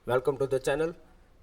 Welcome to the channel.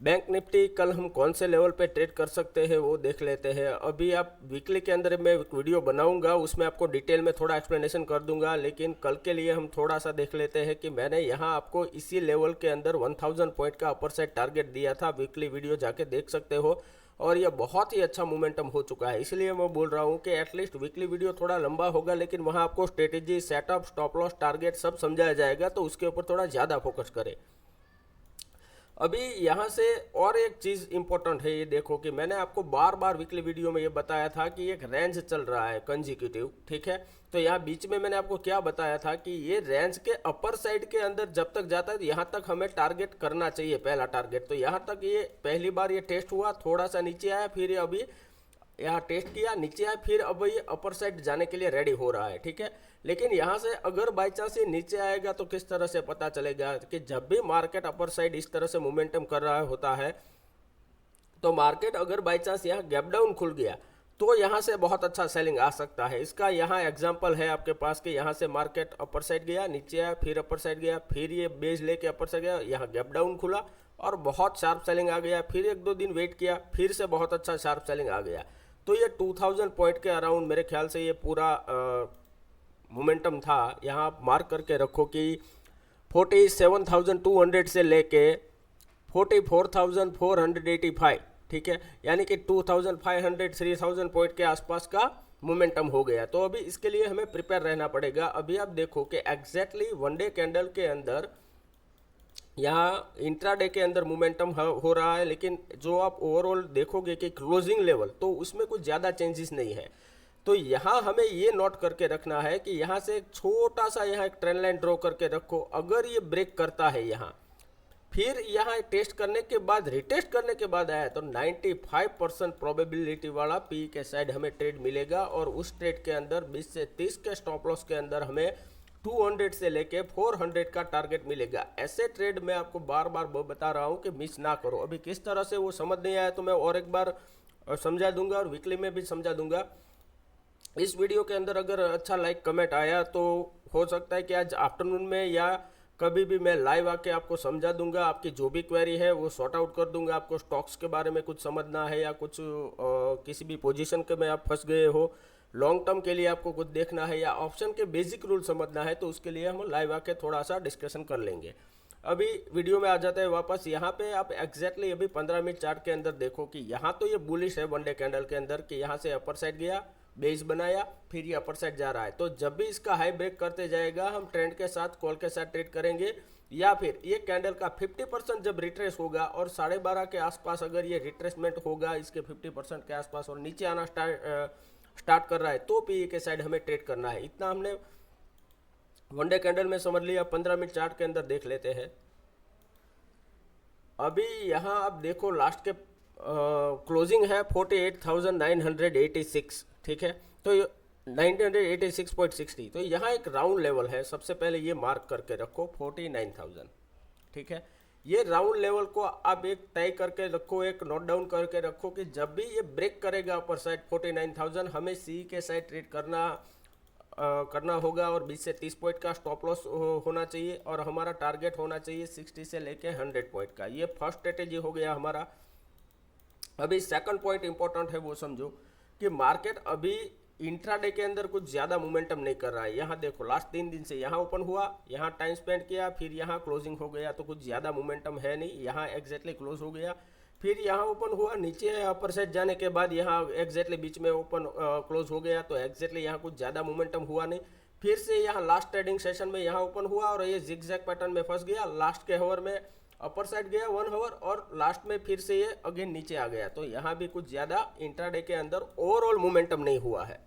Bank Nifty कल हम कौन से लेवल पे ट्रेड कर सकते हैं वो देख लेते हैं। अभी आप वीकली के अंदर मैं एक वीडियो बनाऊंगा, उसमें आपको डिटेल में थोड़ा एक्सप्लेनेशन कर दूंगा, लेकिन कल के लिए हम थोड़ा सा देख लेते हैं कि मैंने यहाँ आपको इसी लेवल के अंदर 1000 पॉइंट का अपर साइड टारगेट दिया था। वीकली वीडियो जाके देख सकते हो और यह बहुत ही अच्छा मोमेंटम हो चुका है। इसलिए मैं बोल रहा हूँ कि एटलीस्ट वीकली वीडियो थोड़ा लंबा होगा, लेकिन वहाँ आपको strategy, setup, stop loss, target सब समझाया जाएगा, तो उसके ऊपर थोड़ा ज़्यादा फोकस करें। अभी यहाँ से और एक चीज़ इंपॉर्टेंट है, ये देखो कि मैंने आपको बार बार वीकली वीडियो में ये बताया था कि एक रेंज चल रहा है कंजिक्यूटिव, ठीक है। तो यहाँ बीच में मैंने आपको क्या बताया था कि ये रेंज के अपर साइड के अंदर जब तक जाता है तो यहाँ तक हमें टारगेट करना चाहिए, पहला टारगेट। तो यहाँ तक ये पहली बार ये टेस्ट हुआ, थोड़ा सा नीचे आया, फिर ये अभी यहाँ टेस्ट किया, नीचे आया, फिर अब ये अपर साइड जाने के लिए रेडी हो रहा है, ठीक है। लेकिन यहाँ से अगर बाई चांस ये नीचे आएगा तो किस तरह से पता चलेगा कि जब भी मार्केट अपर साइड इस तरह से मोमेंटम कर रहा होता है, तो मार्केट अगर बाई चांस यहाँ गैप डाउन खुल गया तो यहाँ से बहुत अच्छा सेलिंग आ सकता है। इसका यहाँ एग्जांपल है आपके पास कि यहाँ से मार्केट अपर साइड गया, नीचे आया, फिर अपर साइड गया, फिर ये बेस लेके अपर साइड गया, यहाँ गैप डाउन खुला और बहुत शार्प सेलिंग आ गया। फिर एक दो दिन वेट किया, फिर से बहुत अच्छा शार्प सेलिंग आ गया। तो ये 2000 पॉइंट के अराउंड मेरे ख्याल से ये पूरा मोमेंटम था। यहाँ आप मार्क करके रखो कि 47,200 से लेके 44,485, ठीक है, यानी कि 2500 3000 पॉइंट के आसपास का मोमेंटम हो गया। तो अभी इसके लिए हमें प्रिपेयर रहना पड़ेगा। अभी आप देखो कि एग्जैक्टली वन डे कैंडल के अंदर यहाँ इंट्राडे के अंदर मोमेंटम हो रहा है, लेकिन जो आप ओवरऑल देखोगे कि क्लोजिंग लेवल तो उसमें कुछ ज़्यादा चेंजेस नहीं है। तो यहाँ हमें ये नोट करके रखना है कि यहाँ से एक छोटा सा यहाँ एक ट्रेंड लाइन ड्रॉ करके रखो। अगर ये ब्रेक करता है यहाँ, फिर यहाँ टेस्ट करने के बाद, रिटेस्ट करने के बाद आया, तो 95% प्रोबेबिलिटी वाला पी के साइड हमें ट्रेड मिलेगा। और उस ट्रेड के अंदर 20 से 30 के स्टॉप लॉस के अंदर हमें 200 से लेके 400 का टारगेट मिलेगा। ऐसे ट्रेड मैं आपको बार बार बता रहा हूँ कि मिस ना करो। अभी किस तरह से वो समझ नहीं आया तो मैं और एक बार समझा दूंगा और वीकली में भी समझा दूंगा। इस वीडियो के अंदर अगर अच्छा लाइक कमेंट आया तो हो सकता है कि आज आफ्टरनून में या कभी भी मैं लाइव आके आपको समझा दूंगा। आपकी जो भी क्वेरी है वो सॉर्ट आउट कर दूंगा। आपको स्टॉक्स के बारे में कुछ समझना है या कुछ किसी भी पोजीशन के में आप फंस गए हो, लॉन्ग टर्म के लिए आपको कुछ देखना है या ऑप्शन के बेसिक रूल समझना है, तो उसके लिए हम लाइव आके थोड़ा सा डिस्कशन कर लेंगे। अभी वीडियो में आ जाता है वापस। यहाँ पे आप एग्जैक्टली अभी 15 मिनट चार्ट के अंदर देखो कि यहाँ तो ये बुलिश है वन डे कैंडल के अंदर कि यहाँ से अपर साइड गया, बेस बनाया, फिर ये अपर साइड जा रहा है। तो जब भी इसका हाई ब्रेक करते जाएगा हम ट्रेंड के साथ, कॉल के साथ ट्रेड करेंगे। या फिर ये कैंडल का 50% जब रिट्रेस होगा और 12:30 के आसपास अगर ये रिट्रेसमेंट होगा इसके 50% के आसपास और नीचे आना स्टार्ट कर रहा है, तो पी के साइड हमें ट्रेड करना है। इतना हमने वनडे कैंडल में समझ लिया। 15 मिनट चार्ट के अंदर देख लेते हैं। अभी यहाँ आप देखो लास्ट के क्लोजिंग है 48,986, ठीक है। तो 986.60, तो यहाँ एक राउंड लेवल है। सबसे पहले ये मार्क करके रखो 49,000, ठीक है। ये राउंड लेवल को आप एक तय करके रखो, एक नोट डाउन करके रखो कि जब भी ये ब्रेक करेगा अपर साइड 49,000, हमें सी के साइड ट्रेड करना होगा और 20 से 30 पॉइंट का स्टॉप लॉस होना चाहिए और हमारा टारगेट होना चाहिए 60 से लेके 100 पॉइंट का। ये फर्स्ट स्ट्रेटेजी हो गया हमारा। अभी सेकंड पॉइंट इंपॉर्टेंट है, वो समझो कि मार्केट अभी इंट्राडे के अंदर कुछ ज़्यादा मोमेंटम नहीं कर रहा है। यहाँ देखो लास्ट 3 दिन से यहाँ ओपन हुआ, यहाँ टाइम स्पेंड किया, फिर यहाँ क्लोजिंग हो गया, तो कुछ ज़्यादा मोमेंटम है नहीं। यहाँ एग्जैक्टली क्लोज हो गया, फिर यहाँ ओपन हुआ, नीचे अपर साइड जाने के बाद यहाँ एग्जैक्टली बीच में ओपन क्लोज हो गया, तो एग्जैक्टली यहाँ कुछ ज़्यादा मोमेंटम हुआ नहीं। फिर से यहाँ लास्ट ट्रेडिंग सेशन में यहाँ ओपन हुआ और ये जिगजैग पैटर्न में फंस गया। लास्ट के हावर में अपर साइड गया 1 हावर और लास्ट में फिर से ये अगेन नीचे आ गया। तो यहाँ भी कुछ ज़्यादा इंट्राडे के अंदर ओवरऑल मोमेंटम नहीं हुआ है।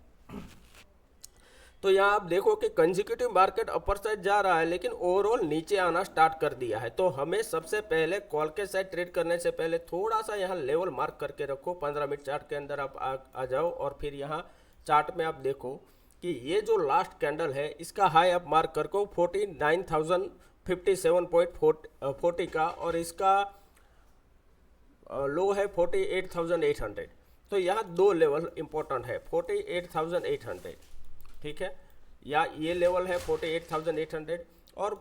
तो यहाँ आप देखो कि कंजिक्यूटिव मार्केट अपर साइड जा रहा है लेकिन ओवरऑल नीचे आना स्टार्ट कर दिया है। तो हमें सबसे पहले कॉल के साइड ट्रेड करने से पहले थोड़ा सा यहाँ लेवल मार्क करके रखो। 15 मिनट चार्ट के अंदर आप आ जाओ और फिर यहाँ चार्ट में आप देखो कि ये जो लास्ट कैंडल है इसका हाई आप मार्क करको 49,057.40 का और इसका लो है 48,800। तो यहाँ दो लेवल इंपॉर्टेंट है, 48,800, ठीक है, या ये लेवल है 48,800 और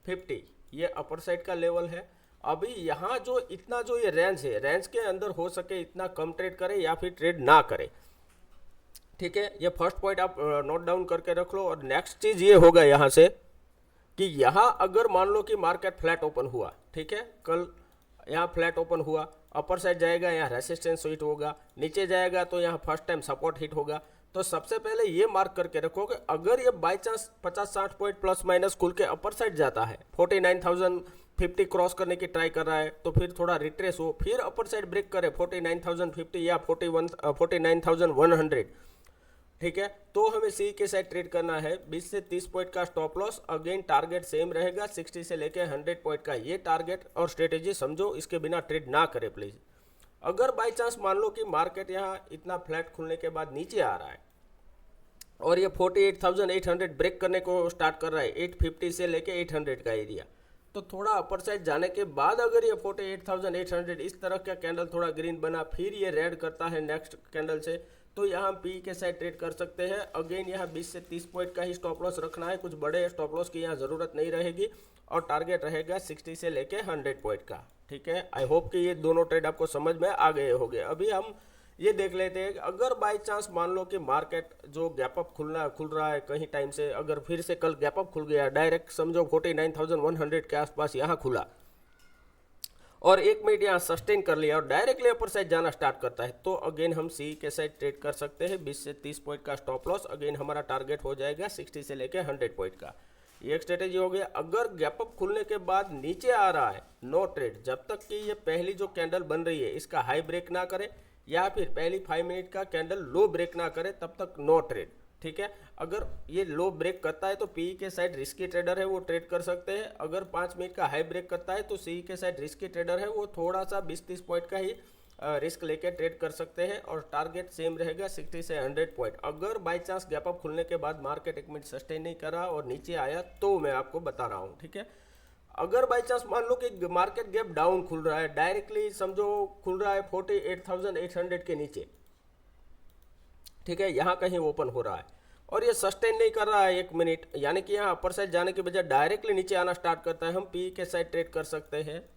50 ये अपर साइड का लेवल है। अभी यहाँ जो इतना जो ये रेंज है, रेंज के अंदर हो सके इतना कम ट्रेड करे या फिर ट्रेड ना करे, ठीक है। ये फर्स्ट पॉइंट आप नोट डाउन करके रख लो। और नेक्स्ट चीज़ ये होगा यहाँ से कि यहाँ अगर मान लो कि मार्केट फ्लैट ओपन हुआ, ठीक है, कल यहाँ फ्लैट ओपन हुआ, अपर साइड जाएगा यहाँ रेसिस्टेंस हिट होगा, नीचे जाएगा तो यहाँ फर्स्ट टाइम सपोर्ट हिट होगा। तो सबसे पहले ये मार्क करके रखो कि अगर ये by chance 50-60 point plus minus खुल के अपर साइड जाता है, 49,050 क्रॉस करने की ट्राई कर रहा है, तो फिर थोड़ा रिट्रेस हो, फिर अपर साइड ब्रेक करे 49,050 या 49,100, ठीक है, तो हमें सी के साइड ट्रेड करना है। 20 से 30 पॉइंट का stop loss, again target same रहेगा 60 से लेके 100 पॉइंट का। ये टारगेट और स्ट्रेटेजी समझो, इसके बिना ट्रेड ना करे प्लीज़। अगर बाई चांस मान लो कि मार्केट यहाँ इतना फ्लैट खुलने के बाद नीचे आ रहा है और ये 48,800 ब्रेक करने को स्टार्ट कर रहा है, 850 से लेके 800 का एरिया, तो थोड़ा अपर साइड जाने के बाद अगर ये 48,800 इस तरह का कैंडल थोड़ा ग्रीन बना, फिर ये रेड करता है नेक्स्ट कैंडल से, तो यहाँ पी के साइड ट्रेड कर सकते हैं। अगेन यहाँ 20 से 30 पॉइंट का ही स्टॉप लॉस रखना है, कुछ बड़े स्टॉप लॉस की यहाँ ज़रूरत नहीं रहेगी, और टारगेट रहेगा 60 से लेके 100 पॉइंट का, ठीक है। आई होप कि ये दोनों ट्रेड आपको समझ में आ गए होंगे। अभी हम ये देख लेते हैं कि अगर बाई चांस मान लो कि मार्केट जो गैप अप खुल रहा है कहीं टाइम से, अगर फिर से कल गैप अप खुल गया, डायरेक्ट समझो 49,100 के आसपास यहाँ खुला और 1 मिनट यहाँ सस्टेन कर लिया और डायरेक्टली अपर साइड जाना स्टार्ट करता है, तो अगेन हम सी के साइड ट्रेड कर सकते हैं। 20 से 30 पॉइंट का स्टॉप लॉस, अगेन हमारा टारगेट हो जाएगा 60 से लेके 100 पॉइंट का। ये एक स्ट्रेटेजी हो गया। अगर गैप अप खुलने के बाद नीचे आ रहा है, नो ट्रेड, जब तक कि ये पहली जो कैंडल बन रही है इसका हाई ब्रेक ना करे या फिर पहली 5 मिनट का कैंडल लो ब्रेक ना करे, तब तक नो ट्रेड, ठीक है। अगर ये लो ब्रेक करता है तो पी के साइड रिस्की ट्रेडर है वो ट्रेड कर सकते हैं। अगर 5 मिनट का हाई ब्रेक करता है तो सी के साइड रिस्की ट्रेडर है वो थोड़ा सा 20-30 पॉइंट का ही रिस्क लेके ट्रेड कर सकते हैं, और टारगेट सेम रहेगा 60 से 100 पॉइंट। अगर बाई चांस गैप अप खुलने के बाद मार्केट 1 मिनट सस्टेन नहीं करा और नीचे आया तो मैं आपको बता रहा हूँ, ठीक है। अगर बाई चांस मान लो कि मार्केट गैप डाउन खुल रहा है, डायरेक्टली समझो खुल रहा है 48,800 के नीचे, ठीक है, यहाँ कहीं ओपन हो रहा है और ये सस्टेन नहीं कर रहा है 1 मिनट, यानी कि यहाँ अपर साइड जाने के बजाय डायरेक्टली नीचे आना स्टार्ट करता है, हम पी के साइड ट्रेड कर सकते हैं।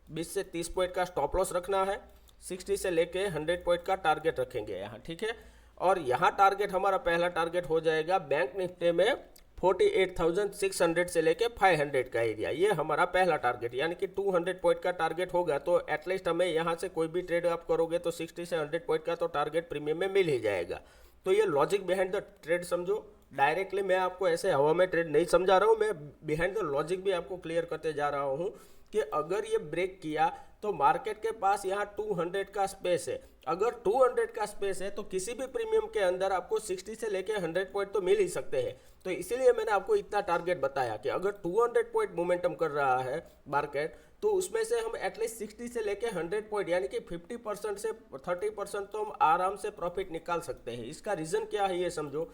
20 से 30 पॉइंट का स्टॉप लॉस रखना है, 60 से लेके 100 पॉइंट का टारगेट रखेंगे यहाँ, ठीक है। और यहाँ टारगेट हमारा पहला टारगेट हो जाएगा बैंक निफ्टी में 48,600 से लेके 500 का एरिया, ये हमारा पहला टारगेट, यानी कि 200 पॉइंट का टारगेट होगा। तो एटलीस्ट हमें यहाँ से कोई भी ट्रेड आप करोगे तो 60 से 100 पॉइंट का तो टारगेट प्रीमियम में मिल ही जाएगा। तो ये लॉजिक बिहाइंड द ट्रेड समझो। डायरेक्टली मैं आपको ऐसे हवा में ट्रेड नहीं समझा रहा हूँ, मैं बिहाइंड द लॉजिक भी आपको क्लियर करते जा रहा हूँ कि अगर ये ब्रेक किया तो मार्केट के पास यहाँ 200 का स्पेस है। अगर 200 का स्पेस है तो किसी भी प्रीमियम के अंदर आपको 60 से लेके 100 पॉइंट तो मिल ही सकते हैं। तो इसीलिए मैंने आपको इतना टारगेट बताया कि अगर 200 पॉइंट मोमेंटम कर रहा है मार्केट, तो उसमें से हम एटलीस्ट 60 से लेके 100 पॉइंट यानी कि 50% से 30% तो हम आराम से प्रॉफिट निकाल सकते हैं। इसका रीज़न क्या है ये समझो।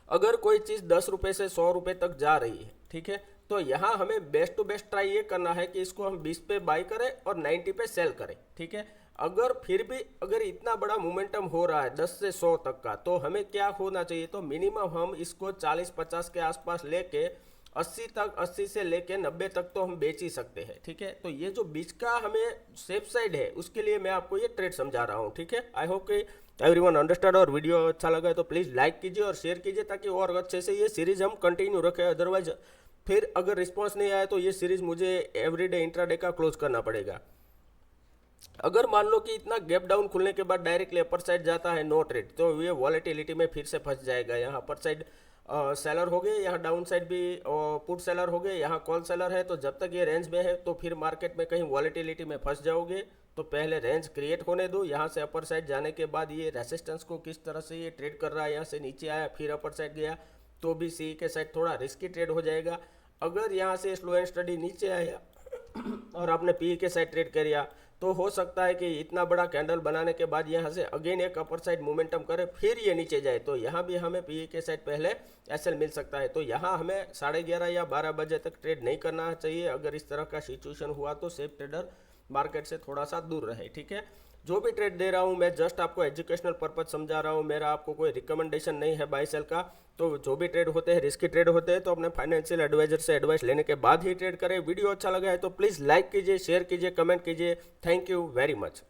अगर कोई चीज़ 10 रुपये से 100 रुपये तक जा रही है, ठीक है, तो यहाँ हमें बेस्ट टू बेस्ट ट्राई ये करना है कि इसको हम 20 पे बाई करें और 90 पे सेल करें, ठीक है। अगर फिर भी अगर इतना बड़ा मोमेंटम हो रहा है 10 से 100 तक का, तो हमें क्या होना चाहिए, तो मिनिमम हम इसको 40-50 के आसपास लेके 80 से लेके 90 तक तो हम बेच ही सकते हैं, ठीक है। तो ये जो बीच का हमें सेफ साइड है उसके लिए मैं आपको ये ट्रेड समझा रहा हूँ, ठीक है। आई होप कि एवरीवन अंडरस्टैंड, और वीडियो अच्छा लगा है तो प्लीज़ लाइक कीजिए और शेयर कीजिए ताकि और अच्छे से ये सीरीज़ हम कंटिन्यू रखें। अदरवाइज फिर अगर रिस्पॉन्स नहीं आया तो ये सीरीज़ मुझे एवरीडे इंट्राडे का क्लोज करना पड़ेगा। अगर मान लो कि इतना गैप डाउन खुलने के बाद डायरेक्टली अपर साइड जाता है नो ट्रेड, तो ये वॉलेटिलिटी में फिर से फंस जाएगा। यहाँ अपर साइड सेलर हो गए, यहाँ डाउन साइड भी पुट सेलर हो गए, यहाँ कॉल सेलर है, तो जब तक ये रेंज में है तो फिर मार्केट में कहीं वॉलेटिलिटी में फंस जाओगे। तो पहले रेंज क्रिएट होने दो, यहाँ से अपर साइड जाने के बाद ये रेसिस्टेंस को किस तरह से ये ट्रेड कर रहा है, यहाँ से नीचे आया फिर अपर साइड गया तो भी सी के साइड थोड़ा रिस्की ट्रेड हो जाएगा। अगर यहाँ से स्लो एंड स्टडी नीचे आया और आपने पी के साइड ट्रेड किया तो हो सकता है कि इतना बड़ा कैंडल बनाने के बाद यहाँ से अगेन एक अपर साइड मोमेंटम करे फिर ये नीचे जाए, तो यहाँ भी हमें पी के साइड पहले एसएल मिल सकता है। तो यहाँ हमें 11:30 या 12 बजे तक ट्रेड नहीं करना चाहिए। अगर इस तरह का सिचुएशन हुआ तो सेफ ट्रेडर मार्केट से थोड़ा सा दूर रहे, ठीक है। जो भी ट्रेड दे रहा हूँ मैं जस्ट आपको एजुकेशनल पर्पज समझा रहा हूँ, मेरा आपको कोई रिकमेंडेशन नहीं है बाई सेल का। तो जो भी ट्रेड होते हैं रिस्की ट्रेड होते हैं, तो अपने फाइनेंशियल एडवाइजर से एडवाइस लेने के बाद ही ट्रेड करें। वीडियो अच्छा लगा है तो प्लीज़ लाइक कीजिए, शेयर कीजिए, कमेंट कीजिए। Thank you very much.